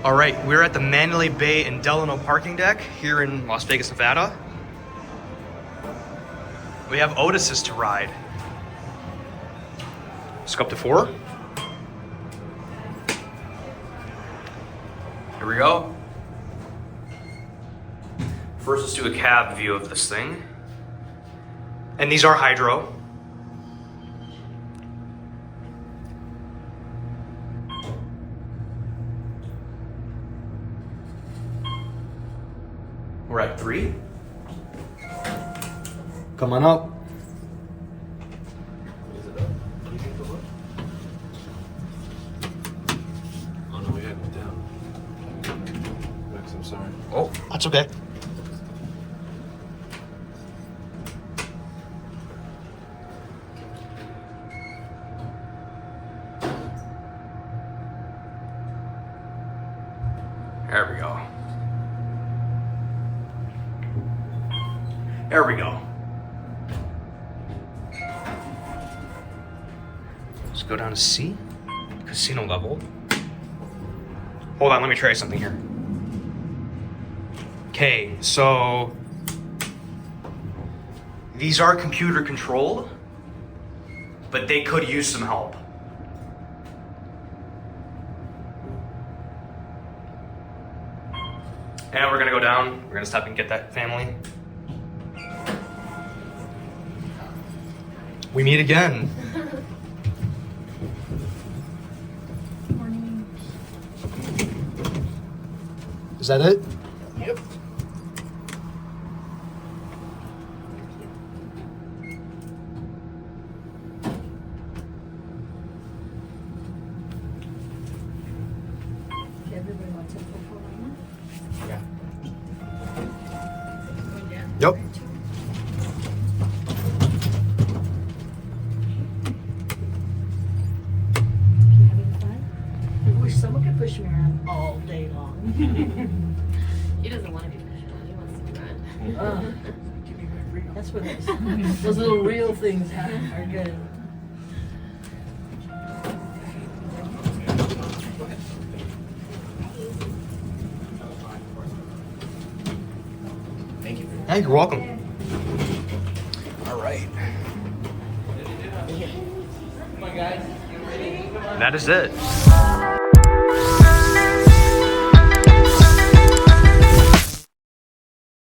All right, we're at the Mandalay Bay and Delano parking deck here in Las Vegas, Nevada. We have Otis's to ride. Let's go up to 4. Here we go. First, let's do a cab view of this thing. And these are hydro. We're at 3. Come on up. Is it up? Can you take a look? Oh no, we had it down. Max, I'm sorry. Oh, that's okay. There we go. There we go. Let's go down to C, casino level. Hold on, let me try something here. Okay, so these are computer controlled, but they could use some help. And we're gonna go down. We're gonna stop and get that family. We meet again. Morning. Is that it? Yep. Everybody wants a photo line? Yeah. Yeah. Yep. Having fun? I wish someone could push me around all day long. He doesn't want to be pushed around. He wants to be run. Give me my freedom. That's what those little real things are good. Thank you. Yeah, you're welcome. All right. Come on, guys. Get ready. Come on. That is it.